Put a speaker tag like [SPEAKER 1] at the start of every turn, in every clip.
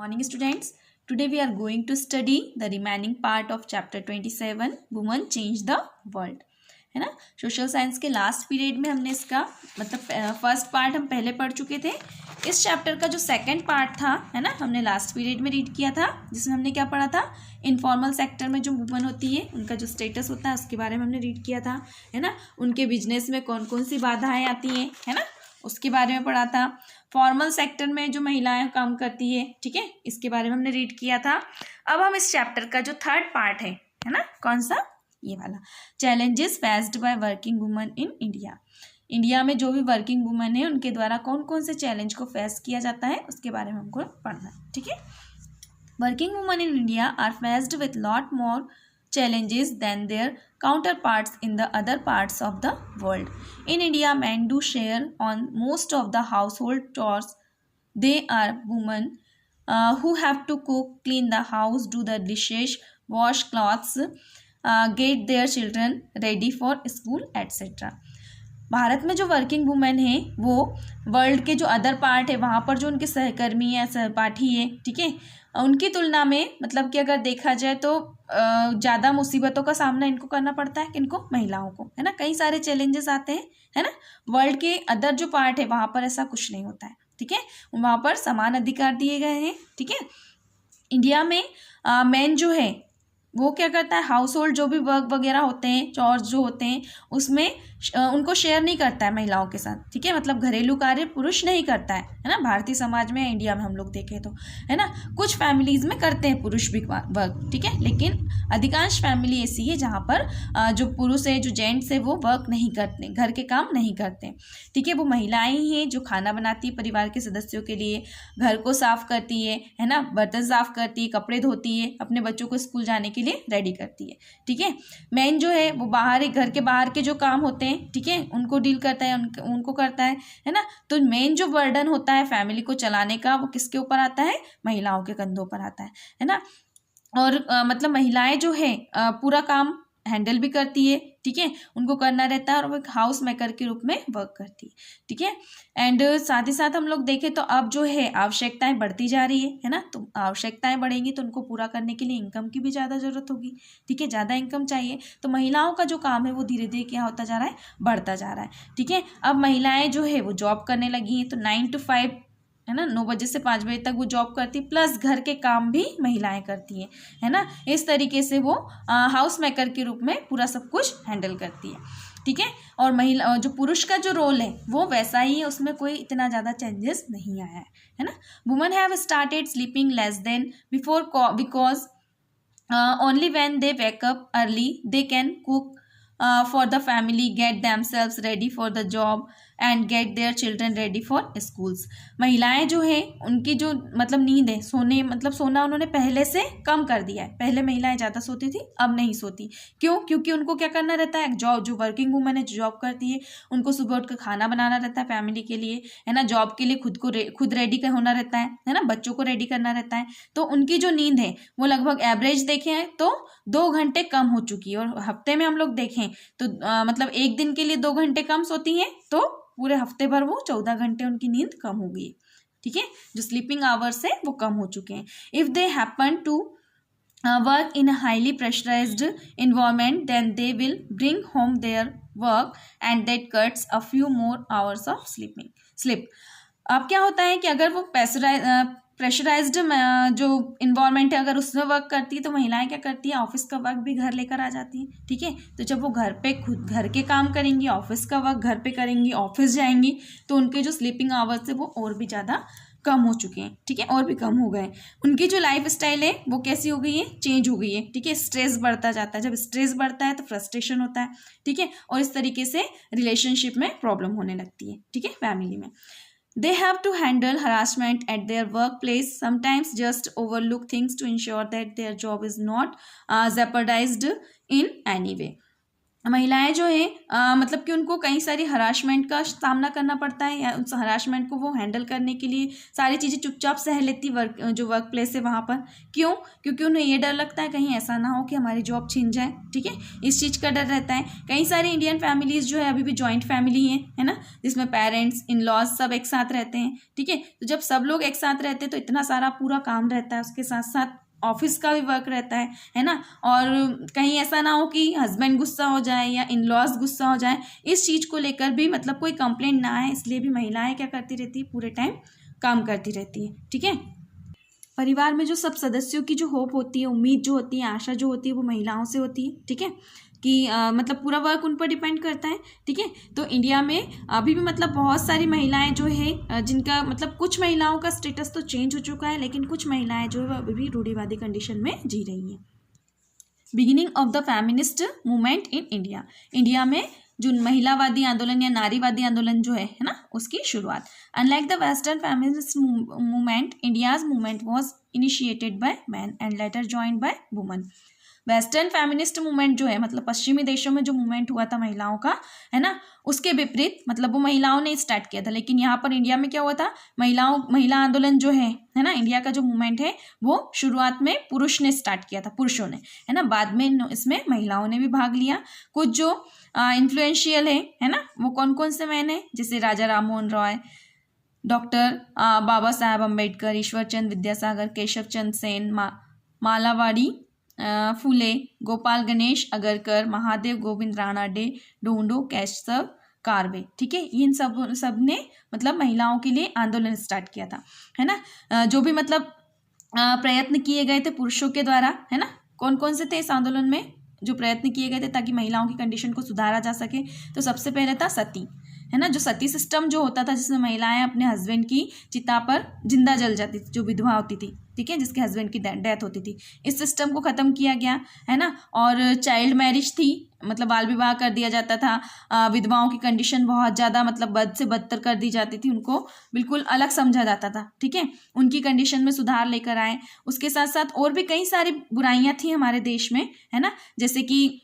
[SPEAKER 1] Morning students, today we are going to study the remaining part of chapter 27 Women Change the World. है ना। Social science के last period में हमने इसका मतलब फर्स्ट पार्ट हम पहले पढ़ चुके थे। इस चैप्टर का जो सेकंड पार्ट था है ना, हमने लास्ट पीरियड में रीड किया था, जिसमें हमने क्या पढ़ा था, इनफॉर्मल सेक्टर में जो वुमन होती है उनका जो स्टेटस होता है उसके बारे में हमने रीड किया था, है ना। उनके बिजनेस में कौन कौन सी बाधाएं आती हैं, है ना, उसके बारे में पढ़ा था। फॉर्मल सेक्टर में जो महिलाएं काम करती है, ठीक है, इसके बारे में हमने रीड किया था। अब हम इस चैप्टर का जो थर्ड पार्ट है ना, कौन सा, ये वाला, challenges faced by working woman in India. India में जो भी वर्किंग वुमन है उनके द्वारा कौन कौन से चैलेंज को फेस किया जाता है उसके बारे में हमको पढ़ना है, ठीक है। Working woman in India are faced with lot more challenges than their counterparts in the other parts of the world. In India, men do share on most of the household chores. They are women who have to cook, clean the house, do the dishes, wash clothes, get their children ready for school, etc. Bharat में जो working women है वो world के जो other part है वहाँ पर जो उनके सहकर्मी या सहपाठी है, ठीक है, उनकी तुलना में मतलब कि अगर देखा जाए तो ज़्यादा मुसीबतों का सामना इनको करना पड़ता है, किनको, महिलाओं को, है ना। कई सारे चैलेंजेस आते हैं, है ना। वर्ल्ड के अदर जो पार्ट है वहाँ पर ऐसा कुछ नहीं होता है, ठीक है, वहाँ पर समान अधिकार दिए गए हैं, ठीक है। इंडिया में मैन जो है वो क्या करता है, हाउस होल्ड जो भी वर्क वगैरह होते हैं, चॉर्स जो होते हैं उसमें उनको शेयर नहीं करता है महिलाओं के साथ, ठीक है, मतलब घरेलू कार्य पुरुष नहीं करता है ना। भारतीय समाज में, इंडिया में हम लोग देखें तो, है ना, कुछ फैमिलीज में करते हैं पुरुष भी वर्क, ठीक है, लेकिन अधिकांश फैमिली ऐसी है जहाँ पर जो पुरुष है, जो जेंट्स है, वो वर्क नहीं करते, घर के काम नहीं करते, ठीक है। वो महिलाएं ही हैं जो खाना बनाती है परिवार के सदस्यों के लिए, घर को साफ करती है ना, बर्तन साफ करती है, कपड़े धोती है, अपने बच्चों को स्कूल जाने के लिए रेडी करती है, ठीक है। मैन जो है वो बाहर, घर के बाहर के जो काम होते हैं, ठीक है, उनको डील करता है, उनको करता है ना। तो मेन जो बर्डन होता है फैमिली को चलाने का वो किसके ऊपर आता है, महिलाओं के कंधों पर आता है ना। और मतलब महिलाएं जो है पूरा काम हैंडल भी करती है, ठीक है, उनको करना रहता है और वो एक हाउस मेकर के रूप में वर्क करती है, ठीक है। एंड साथ ही साथ हम लोग देखें तो अब जो है आवश्यकताएं बढ़ती जा रही है ना, तो आवश्यकताएं बढ़ेंगी तो उनको पूरा करने के लिए इनकम की भी ज़्यादा ज़रूरत होगी, ठीक है, ज़्यादा इनकम चाहिए, तो महिलाओं का जो काम है वो धीरे धीरे क्या होता जा रहा है, बढ़ता जा रहा है, ठीक है। अब महिलाएं जो है वो जॉब करने लगी हैं, तो 9 to 5 है ना, 9 बजे से 5 बजे तक वो जॉब करती, प्लस घर के काम भी महिलाएं करती है ना। इस तरीके से वो हाउस मेकर के रूप में पूरा सब कुछ हैंडल करती है, ठीक है। और महिला जो पुरुष का जो रोल है वो वैसा ही है, उसमें कोई इतना ज़्यादा चेंजेस नहीं आया है ना। Women have started sleeping less than before because only when they wake up early they can cook for the family, get themselves ready for the job and get their children ready for schools. महिलाएं जो है उनकी जो मतलब नींद है, सोने मतलब सोना उन्होंने पहले से कम कर दिया है। पहले महिलाएं ज़्यादा सोती थी, अब नहीं सोती। क्यों? क्योंकि उनको क्या करना रहता है, जॉब, जो वर्किंग वूमेन है, जो जॉब करती है, उनको सुबह उठकर खाना बनाना रहता है फैमिली के लिए, है ना, जॉब के लिए खुद रेडी होना रहता है ना, बच्चों को रेडी करना रहता है। तो उनकी जो नींद है वो लगभग एवरेज देखें तो 2 घंटे कम हो चुकी है, और हफ्ते में हम लोग देखें तो मतलब एक दिन के लिए 2 घंटे कम सोती हैं, तो पूरे हफ्ते भर वो 14 घंटे उनकी नींद कम हो गई, ठीक है, जो स्लीपिंग आवर्स है वो कम हो चुके हैं। If they happen to work in a highly pressurized environment then they will bring home their work and that cuts a few more hours of sleep. अब क्या होता है कि अगर वो प्रेशराइज्ड जो इन्वायरमेंट है अगर उसमें वर्क करती है तो महिलाएं क्या करती है, ऑफिस का वर्क भी घर लेकर आ जाती हैं, ठीक है। तो जब वो घर पे खुद घर के काम करेंगी, ऑफिस का वर्क घर पे करेंगी, ऑफिस जाएंगी, तो उनके जो स्लीपिंग आवर्स है वो और भी ज़्यादा कम हो चुके हैं, ठीक है, और भी कम हो गए। उनकी जो लाइफ स्टाइल है वो कैसी हो गई है, चेंज हो गई है, ठीक है। स्ट्रेस बढ़ता जाता है, जब स्ट्रेस बढ़ता है तो फ्रस्ट्रेशन होता है, ठीक है, और इस तरीके से रिलेशनशिप में प्रॉब्लम होने लगती है, ठीक है, फैमिली में। They have to handle harassment at their workplace, sometimes just overlook things to ensure that their job is not jeopardized in any way. महिलाएं जो है मतलब कि उनको कई सारी हरासमेंट का सामना करना पड़ता है, या उस हरासमेंट को वो हैंडल करने के लिए सारी चीज़ें चुपचाप सह लेती जो वर्क प्लेस है वहाँ पर। क्यों? क्योंकि उन्हें ये डर लगता है कहीं ऐसा ना हो कि हमारी जॉब छिन जाए, ठीक है, इस चीज़ का डर रहता है। कई सारी इंडियन फैमिलीज़ जो है अभी भी जॉइंट फैमिली है ना, जिसमें पेरेंट्स, इन लॉज सब एक साथ रहते हैं, ठीक है। तो जब सब लोग एक साथ रहते हैं तो इतना सारा पूरा काम रहता है, उसके साथ साथ ऑफिस का भी वर्क रहता है ना। और कहीं ऐसा ना हो कि हस्बैंड गुस्सा हो जाए या इन लॉज गुस्सा हो जाए, इस चीज़ को लेकर भी मतलब कोई कंप्लेंट ना आए, इसलिए भी महिलाएं क्या करती रहती है, पूरे टाइम काम करती रहती है, ठीक है। परिवार में जो सब सदस्यों की जो होप होती है, उम्मीद जो होती है, आशा जो होती है, वो महिलाओं से होती है, ठीक है, कि मतलब पूरा वर्क उन पर डिपेंड करता है, ठीक है। तो इंडिया में अभी भी मतलब बहुत सारी महिलाएं जो है जिनका मतलब कुछ महिलाओं का स्टेटस तो चेंज हो चुका है, लेकिन कुछ महिलाएं जो है अभी भी रूढ़िवादी कंडीशन में जी रही हैं। Beginning of the feminist movement in India, India में जो महिलावादी आंदोलन या नारीवादी आंदोलन जो है ना, उसकी शुरुआत। Unlike the western feminist movement, India's movement was initiated by man and later joined by woman. Western feminist movement जो है मतलब पश्चिमी देशों में जो मूवमेंट हुआ था महिलाओं का, है ना, उसके विपरीत मतलब वो महिलाओं ने स्टार्ट किया था। लेकिन यहाँ पर इंडिया में क्या हुआ था, महिला आंदोलन जो है ना, इंडिया का जो मूवमेंट है वो शुरुआत में पुरुष ने स्टार्ट किया था, पुरुषों ने, है ना। बाद में इसमें महिलाओं ने भी भाग लिया। कुछ जो इन्फ्लुएंशियल है ना, वो कौन कौन से मैन है, जैसे राजा राममोहन रॉय, डॉक्टर बाबा साहब अम्बेडकर, ईश्वर चंद विद्यासागर, केशव चंद सेन, मालावाड़ी फुले, गोपाल गणेश अगरकर, महादेव गोविंद रानाडे, ढूंढो केशव कारवे, ठीक है, इन सब ने मतलब महिलाओं के लिए आंदोलन स्टार्ट किया था, है ना। जो भी मतलब प्रयत्न किए गए थे पुरुषों के द्वारा, है ना, कौन कौन से थे इस आंदोलन में जो प्रयत्न किए गए थे ताकि महिलाओं की कंडीशन को सुधारा जा सके। तो सबसे पहले था सती, है ना, जो सती सिस्टम जो होता था, जिसमें महिलाएं अपने हस्बैंड की चिता पर जिंदा जल जाती थी, जो विधवा होती थी, ठीक है, जिसके हस्बैंड की डेथ होती थी, इस सिस्टम को ख़त्म किया गया, है ना। और चाइल्ड मैरिज थी, मतलब बाल विवाह कर दिया जाता था। विधवाओं की कंडीशन बहुत ज़्यादा मतलब बद से बदतर कर दी जाती थी, उनको बिल्कुल अलग समझा जाता था, ठीक है, उनकी कंडीशन में सुधार लेकर आए। उसके साथ साथ और भी कई सारी बुराइयां थी हमारे देश में, है ना, जैसे कि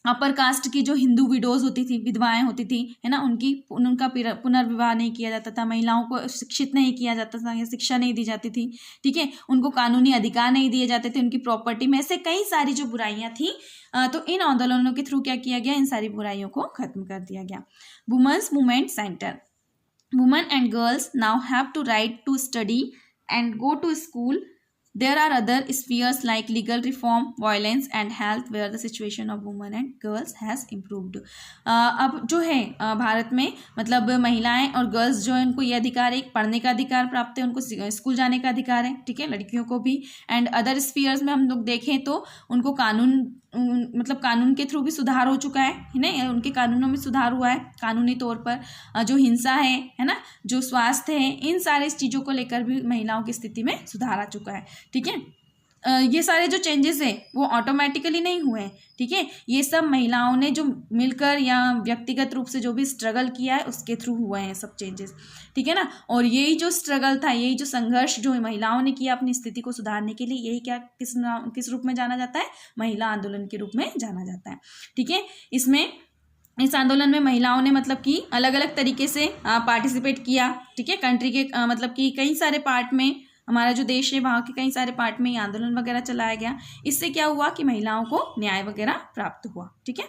[SPEAKER 1] अपर कास्ट की जो हिंदू विडोज होती थी, विधवाएं होती थी, है ना, उनका पुनर्विवाह नहीं किया जाता था, महिलाओं को शिक्षित नहीं किया जाता था या शिक्षा नहीं दी जाती थी, ठीक है, उनको कानूनी अधिकार नहीं दिए जाते थे उनकी प्रॉपर्टी में। ऐसे कई सारी जो बुराइयां थी, तो इन आंदोलनों के थ्रू क्या किया गया, इन सारी बुराइयों को खत्म कर दिया गया। Women's movement centre, women and girls now have to right to study and go to school. There are other spheres like legal reform, violence and health where the situation of women and girls has improved. अब जो है भारत में मतलब महिलाएं और girls जो है उनको ये अधिकार है, पढ़ने का अधिकार प्राप्त है, उनको स्कूल जाने का अधिकार है, ठीक है, लड़कियों को भी। एंड अदर स्फीयर्स में हम लोग देखें तो उनको मतलब कानून के थ्रू भी सुधार हो चुका है ना, उनके कानूनों में सुधार हुआ है कानूनी तौर पर। जो हिंसा है ना, जो स्वास्थ्य है, इन सारे चीज़ों को लेकर भी महिलाओं की स्थिति में सुधार आ चुका है, ठीक है। ये सारे जो चेंजेस हैं वो ऑटोमेटिकली नहीं हुए हैं, ठीक है, ये सब महिलाओं ने जो मिलकर या व्यक्तिगत रूप से जो भी स्ट्रगल किया है उसके थ्रू हुए हैं सब चेंजेस, ठीक है ना। और यही जो स्ट्रगल था, यही जो संघर्ष जो महिलाओं ने किया अपनी स्थिति को सुधारने के लिए, यही क्या किस रूप में जाना जाता है, महिला आंदोलन के रूप में जाना जाता है, ठीक है। इस आंदोलन में महिलाओं ने मतलब कि अलग अलग तरीके से पार्टिसिपेट किया, ठीक है, कंट्री के मतलब कि कई सारे पार्ट में, हमारा जो देश है वहाँ के कई सारे पार्ट में ये आंदोलन वगैरह चलाया गया। इससे क्या हुआ कि महिलाओं को न्याय वगैरह प्राप्त हुआ, ठीक है।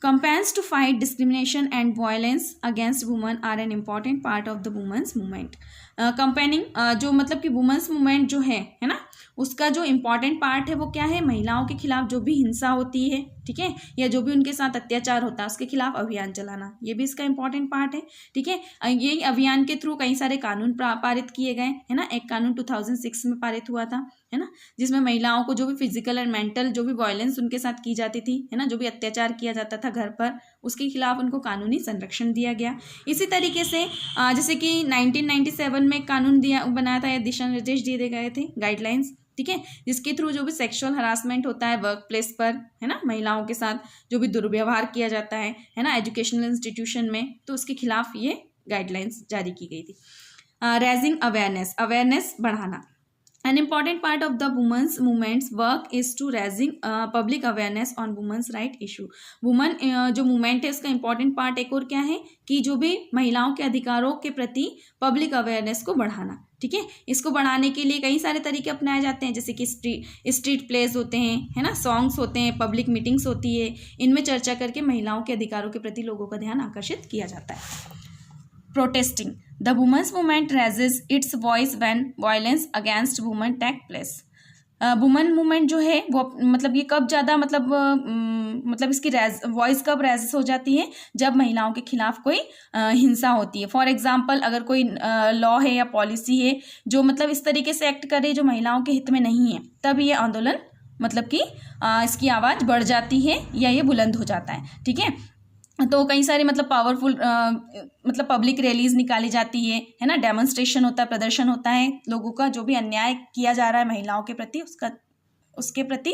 [SPEAKER 1] Campaigns to fight discrimination and violence against women are an important part of the women's movement. Campaigning जो मतलब कि वुमेन्स मूवमेंट जो है ना, उसका जो इम्पॉर्टेंट पार्ट है वो क्या है, महिलाओं के खिलाफ जो भी हिंसा होती है, ठीक है, या जो भी उनके साथ अत्याचार होता है उसके खिलाफ अभियान चलाना, ये भी इसका इम्पॉर्टेंट पार्ट है, ठीक है। यही अभियान के थ्रू कई सारे कानून पारित किए गए, है ना। एक कानून 2006 में पारित हुआ था, है ना, जिसमें महिलाओं को जो भी फिजिकल एंड मेंटल जो भी वायलेंस उनके साथ की जाती थी, है ना, जो भी अत्याचार किया जाता था घर पर, उसके खिलाफ उनको कानूनी संरक्षण दिया गया। इसी तरीके से जैसे कि 1997 में कानून बनाया था, या दिशा निर्देश दिए गए थे, गाइडलाइंस, ठीक है, जिसके थ्रू जो भी सेक्सुअल हरासमेंट होता है वर्क प्लेस पर, है ना, महिलाओं के साथ जो भी दुर्व्यवहार किया जाता है ना, एजुकेशनल इंस्टीट्यूशन में, तो उसके खिलाफ ये गाइडलाइंस जारी की गई थी। रेजिंग अवेयरनेस बढ़ाना, An important part of the women's movement's work is to raising public awareness on women's right issue. Woman जो मूवमेंट है इसका इम्पॉर्टेंट पार्ट एक और क्या है कि जो भी महिलाओं के अधिकारों के प्रति पब्लिक अवेयरनेस को बढ़ाना, ठीक है। इसको बढ़ाने के लिए कई सारे तरीके अपनाए जाते हैं, जैसे कि स्ट्रीट प्लेस होते हैं, है ना, सॉन्ग्स होते हैं, पब्लिक मीटिंग्स होती है, इनमें चर्चा करके महिलाओं के अधिकारों के प्रति लोगों का ध्यान आकर्षित किया जाता है। Protesting, the women's movement raises its voice when violence against women take place. Women movement जो है वो मतलब ये कब ज़्यादा मतलब इसकी वॉइस कब रेज हो जाती है, जब महिलाओं के खिलाफ कोई हिंसा होती है। फॉर एग्जांपल अगर कोई लॉ है या पॉलिसी है जो मतलब इस तरीके से एक्ट करे जो महिलाओं के हित में नहीं है, तब ये आंदोलन मतलब कि इसकी आवाज़ बढ़ जाती है या ये बुलंद हो जाता है, ठीक है। तो कई सारे मतलब पावरफुल मतलब पब्लिक रैलीज निकाली जाती है ना, डेमोन्स्ट्रेशन होता है, प्रदर्शन होता है लोगों का, जो भी अन्याय किया जा रहा है महिलाओं के प्रति उसके प्रति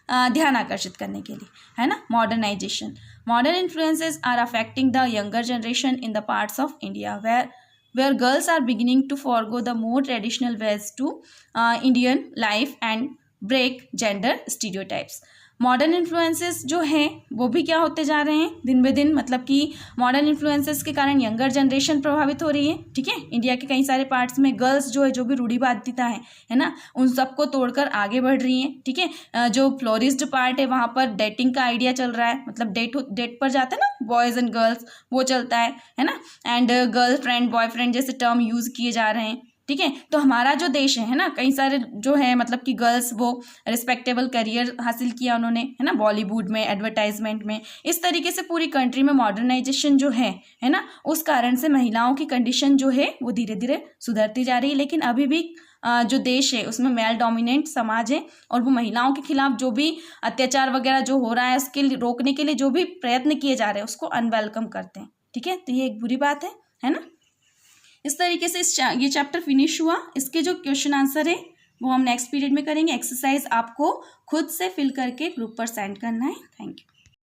[SPEAKER 1] ध्यान आकर्षित करने के लिए, है ना। Modern influences are affecting the younger generation in the parts of India where girls are beginning to forgo the more traditional ways to Indian life and break gender stereotypes. Modern influences जो हैं वो भी क्या होते जा रहे हैं दिन ब दिन, मतलब कि मॉडर्न इन्फ्लुएंसेस के कारण यंगर जनरेशन प्रभावित हो रही है, ठीक है। इंडिया के कई सारे पार्ट्स में गर्ल्स जो भी रूढ़िवादिता है ना, उन सबको तोड़कर आगे बढ़ रही हैं, ठीक है। जो फ्लोरिस्ट पार्ट है वहाँ पर डेटिंग का आइडिया चल रहा है, मतलब डेट पर जाते हैं ना बॉयज़ एंड गर्ल्स, वो चलता है ना। एंड गर्लफ्रेंड बॉयफ्रेंड जैसे टर्म यूज़ किए जा रहे हैं, ठीक है। तो हमारा जो देश है ना, कई सारे जो है मतलब कि गर्ल्स वो रिस्पेक्टेबल करियर हासिल किया उन्होंने, है ना, बॉलीवुड में, एडवर्टाइजमेंट में। इस तरीके से पूरी कंट्री में मॉडर्नाइजेशन जो है ना, उस कारण से महिलाओं की कंडीशन जो है वो धीरे धीरे सुधरती जा रही है। लेकिन अभी भी जो देश है उसमें मेल डोमिनेंट समाज है, और वो महिलाओं के खिलाफ जो भी अत्याचार वगैरह जो हो रहा है उसके रोकने के लिए जो भी प्रयत्न किए जा रहे हैं उसको अनवेलकम करते हैं, ठीक है। तो ये एक बुरी बात है ना। इस तरीके से ये चैप्टर फिनिश हुआ। इसके जो क्वेश्चन आंसर है वो हम नेक्स्ट पीरियड में करेंगे। एक्सरसाइज आपको खुद से फिल करके ग्रुप पर सेंड करना है। Thank you.